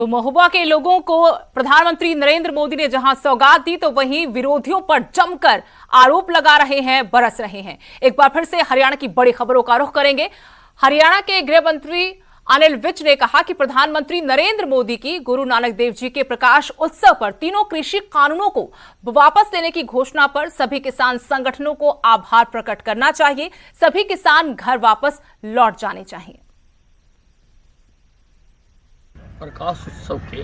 तो महोबा के लोगों को प्रधानमंत्री नरेंद्र मोदी ने जहां सौगात दी, तो वहीं विरोधियों पर जमकर आरोप लगा रहे हैं, बरस रहे हैं। एक बार फिर से हरियाणा की बड़ी खबरों का रुख करेंगे। हरियाणा के गृह मंत्री अनिल विज ने कहा कि प्रधानमंत्री नरेंद्र मोदी की गुरु नानक देव जी के प्रकाश उत्सव पर तीनों कृषि कानूनों को वापस लेने की घोषणा पर सभी किसान संगठनों को आभार प्रकट करना चाहिए। सभी किसान घर वापस लौट जाने चाहिए। प्रकाश उत्सव के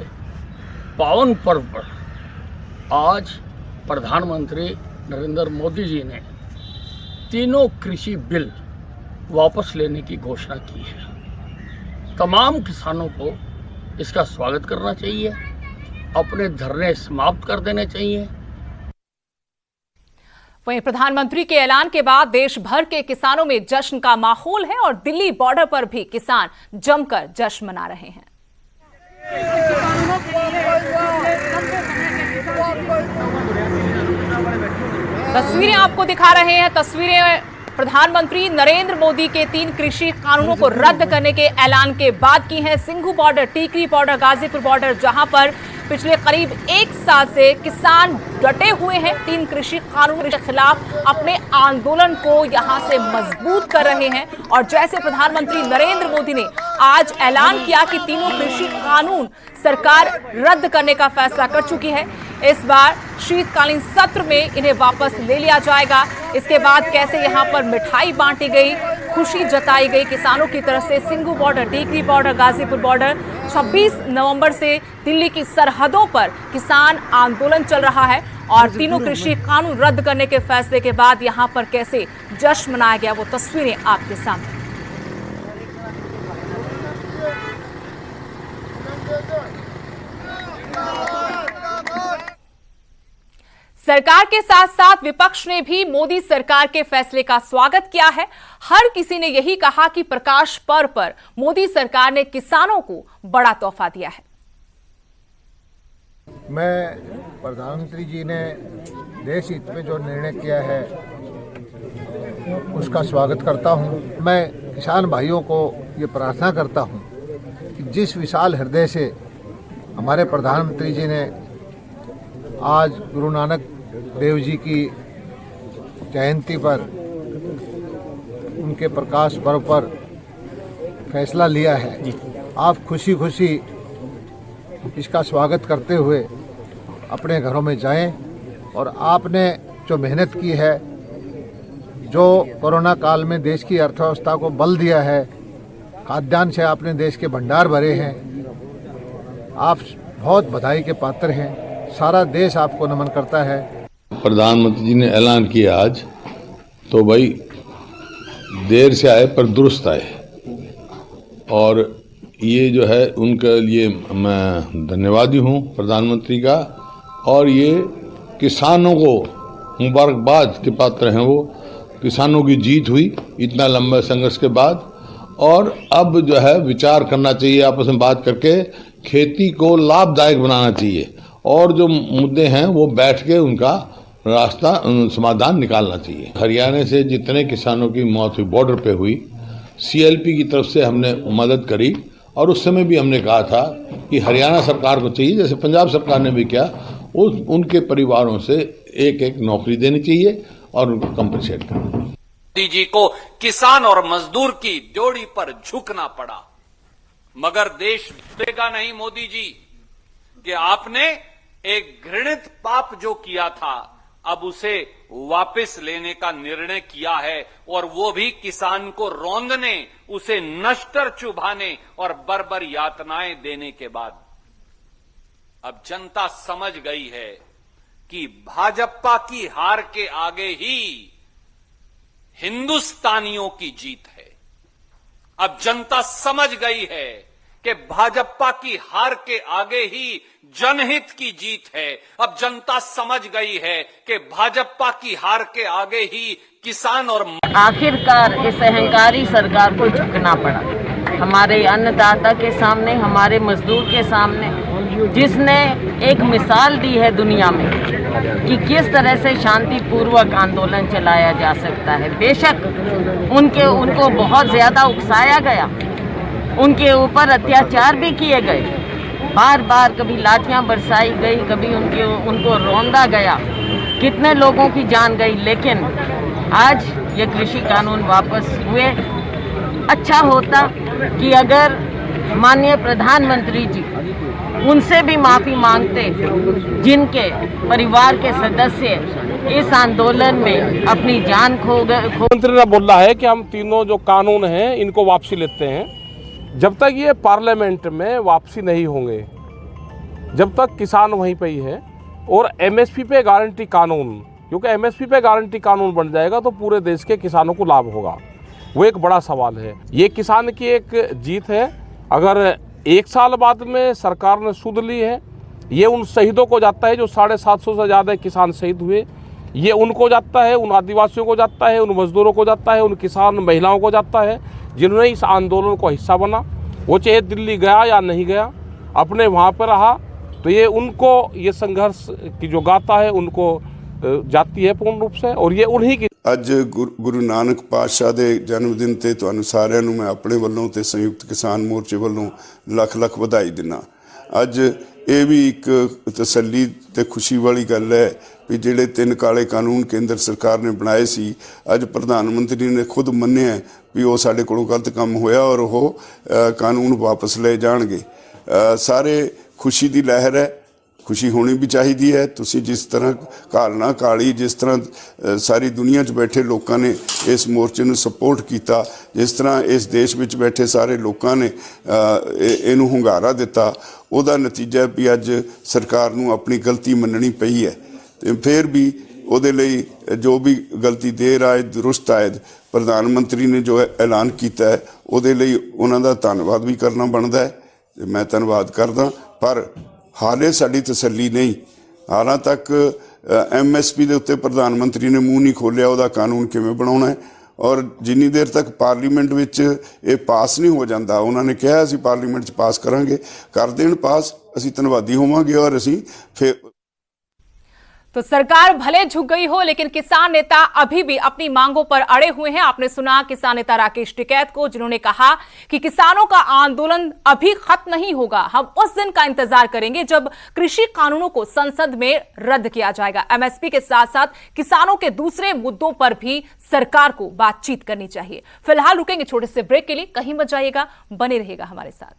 पावन पर्व पर आज प्रधानमंत्री नरेंद्र मोदी जी ने तीनों कृषि बिल वापस लेने की घोषणा की है। तमाम किसानों को इसका स्वागत करना चाहिए, अपने धरने समाप्त कर देने चाहिए। वहीं प्रधानमंत्री के ऐलान के बाद देश भर के किसानों में जश्न का माहौल है और दिल्ली बॉर्डर पर भी किसान जमकर जश्न मना रहे हैं। तस्वीरें आपको दिखा रहे हैं। तस्वीरें प्रधानमंत्री नरेंद्र मोदी के 3 कृषि कानूनों को रद्द करने के ऐलान के बाद की हैं। Singhu border, Tikri border, Ghazipur border, जहां पर पिछले करीब 1 साल से किसान डटे हुए हैं 3 कृषि कानूनों के खिलाफ अपने आंदोलन को यहां से मजबूत कर रहे हैं। और जैसे प्रधानमंत्री नरेंद्र मोदी ने आज ऐलान किया कि तीनों कृषि कानून सरकार रद्द करने का फैसला कर चुकी है, इस बार शीतकालीन सत्र में इन्हें वापस ले लिया जाएगा। इसके बाद कैसे यहां पर मिठाई बांटी गई, खुशी जताई गई किसानों की तरफ से। Singhu border, Tikri border, Ghazipur border, 26 नवंबर से दिल्ली की सरहदों पर किसान आंदोलन चल रहा है और तीनों कृषि कानून रद्द करने के फैसले के बाद यहां पर कैसे जश्न मनाया गया, वो तस्वीरें आपके सामने। सरकार के साथ साथ विपक्ष ने भी मोदी सरकार के फैसले का स्वागत किया है। हर किसी ने यही कहा कि प्रकाश पर्व पर मोदी सरकार ने किसानों को बड़ा तोहफा दिया है। मैं प्रधानमंत्री जी ने देश हित में जो निर्णय किया है उसका स्वागत करता हूं। मैं किसान भाइयों को ये प्रार्थना करता हूं कि जिस विशाल हृदय से हमारे प्रधानमंत्री जी ने आज गुरु नानक देव जी की जयंती पर, उनके प्रकाश पर्व पर फैसला लिया है, आप खुशी खुशी इसका स्वागत करते हुए अपने घरों में जाएं। और आपने जो मेहनत की है, जो कोरोना काल में देश की अर्थव्यवस्था को बल दिया है, खाद्यान्न से आपने देश के भंडार भरे हैं, आप बहुत बधाई के पात्र हैं। सारा देश आपको नमन करता है। प्रधानमंत्री जी ने ऐलान किया आज, तो भाई देर से आए पर दुरुस्त आए, और ये जो है उनके लिए मैं धन्यवादी हूँ प्रधानमंत्री का। और ये किसानों को मुबारकबाद के पात्र हैं। वो किसानों की जीत हुई इतना लंबा संघर्ष के बाद, और अब जो है विचार करना चाहिए, आपस में बात करके खेती को लाभदायक बनाना चाहिए, और जो मुद्दे हैं वो बैठ के उनका रास्ता समाधान निकालना चाहिए। हरियाणा से जितने किसानों की मौत हुई बॉर्डर पे हुई, सीएलपी की तरफ से हमने मदद करी, और उस समय भी हमने कहा था कि हरियाणा सरकार को चाहिए, जैसे पंजाब सरकार ने भी किया, उनके परिवारों से एक नौकरी देनी चाहिए और उनको कंपनसेट करना। मोदी जी को किसान और मजदूर की जोड़ी पर झुकना पड़ा, मगर देश देगा नहीं मोदी जी कि आपने एक घृणित पाप जो किया था, अब उसे वापस लेने का निर्णय किया है, और वो भी किसान को रौंदने, उसे नश्तर चुभाने और बर्बर यातनाएं देने के बाद। अब जनता समझ गई है कि भाजपा की हार के आगे ही हिंदुस्तानियों की जीत है। अब जनता समझ गई है कि भाजपा की हार के आगे ही जनहित की जीत है। अब जनता समझ गई है कि भाजपा की हार के आगे ही किसान और आखिरकार इस अहंकारी सरकार को झुकना पड़ा, हमारे अन्नदाता के सामने, हमारे मजदूर के सामने, जिसने एक मिसाल दी है दुनिया में कि किस तरह से शांतिपूर्वक आंदोलन चलाया जा सकता है। बेशक उनको बहुत ज्यादा उकसाया गया, उनके ऊपर अत्याचार भी किए गए, बार बार कभी लाठियां बरसाई गई, कभी उनको रौंदा गया, कितने लोगों की जान गई, लेकिन आज ये कृषि कानून वापस हुए। अच्छा होता कि अगर माननीय प्रधानमंत्री जी उनसे भी माफ़ी मांगते जिनके परिवार के सदस्य इस आंदोलन में अपनी जान खो गए। मंत्री ने बोला है कि हम तीनों जो कानून हैं इनको वापसी लेते हैं। जब तक ये पार्लियामेंट में वापसी नहीं होंगे, जब तक किसान वहीं पे ही है, और एमएसपी पे गारंटी कानून, क्योंकि एमएसपी पे गारंटी कानून बन जाएगा तो पूरे देश के किसानों को लाभ होगा। वो एक बड़ा सवाल है। ये किसान की एक जीत है। अगर 1 साल बाद में सरकार ने सुध ली है, ये उन शहीदों को जाता है जो 750 से ज़्यादा किसान शहीद हुए। ये उनको जाता है, उन आदिवासियों को जाता है, उन मजदूरों को जाता है, उन किसान महिलाओं को जाता है जिन्होंने इस आंदोलन को हिस्सा बना। वो चाहे दिल्ली गया या नहीं गया, अपने वहाँ पर रहा, तो ये उनको ये संघर्ष की जो गाथा है उनको जाती है पूर्ण रूप से। और ये उन्हीं की ਅੱਜ ਗੁਰੂ ਨਾਨਕ ਪਾਤਸ਼ਾਹ ਦੇ ਜਨਮ ਦਿਨ ਤੇ ਤੁਹਾਨੂੰ ਸਾਰਿਆਂ ਨੂੰ ਮੈਂ ਆਪਣੇ ਵੱਲੋਂ ਤੇ ਸੰਯੁਕਤ ਕਿਸਾਨ ਮੋਰਚੇ ਵੱਲੋਂ ਲੱਖ ਲੱਖ ਵਧਾਈ ਦਿੰਦਾ। ਅੱਜ ਇਹ ਵੀ ਇੱਕ ਤਸੱਲੀ ਤੇ ਖੁਸ਼ੀ ਵਾਲੀ ਗੱਲ ਹੈ ਵੀ ਜਿਹੜੇ 3 ਕਾਲੇ ਕਾਨੂੰਨ ਕੇਂਦਰ ਸਰਕਾਰ ਨੇ ਬਣਾਏ ਸੀ, ਅੱਜ ਪ੍ਰਧਾਨ ਮੰਤਰੀ ਨੇ ਖੁਦ ਮੰਨਿਆ ਵੀ ਉਹ ਸਾਡੇ ਕੋਲੋਂ ਗਲਤ ਕੰਮ ਹੋਇਆ ਔਰ ਉਹ ਕਾਨੂੰਨ ਵਾਪਸ ਲਏ ਜਾਣਗੇ। ਸਾਰੇ ਖੁਸ਼ੀ ਦੀ ਲਹਿਰ ਹੈ। खुशी होनी भी चाहिए है। तुसी जिस तरह कालना काली, जिस तरह सारी दुनिया च बैठे लोगों ने इस मोर्चे में सपोर्ट किया, जिस तरह इस देश में बैठे सारे लोगों ने इनू hungaरा दिता, उहदा नतीजा भी अज सरकार नू अपनी गलती मननी पई है। ते फिर भी उहदे लई जो भी गलती देर आए दुरुस्त आए, प्रधानमंत्री ने जो ऐलान किया है उहदे लई उन्हां दा धन्नवाद भी करना बनता है। ते मैं धन्नवाद करदा, पर हाले साड़ी तसल्ली नहीं। हालां तक MSP के उत्ते प्रधानमंत्री ने मूँह नहीं खोलिया उहदा कानून किवें बनाउणा है, और जिन्नी देर तक पार्लीमेंट विच ये पास नहीं हो जाता, उन्होंने कहा असीं पार्लीमेंट च पास करांगे, कर देण पास, असीं धन्नवादी होवांगे और असीं फिर। तो सरकार भले झुक गई हो, लेकिन किसान नेता अभी भी अपनी मांगों पर अड़े हुए हैं। आपने सुना किसान नेता राकेश टिकैत को, जिन्होंने कहा कि किसानों का आंदोलन अभी खत्म नहीं होगा। हम उस दिन का इंतजार करेंगे जब कृषि कानूनों को संसद में रद्द किया जाएगा। एमएसपी के साथ साथ किसानों के दूसरे मुद्दों पर भी सरकार को बातचीत करनी चाहिए। फिलहाल रुकेंगे छोटे से ब्रेक के लिए, कहीं मत जाइएगा, बने रहिएगा हमारे साथ।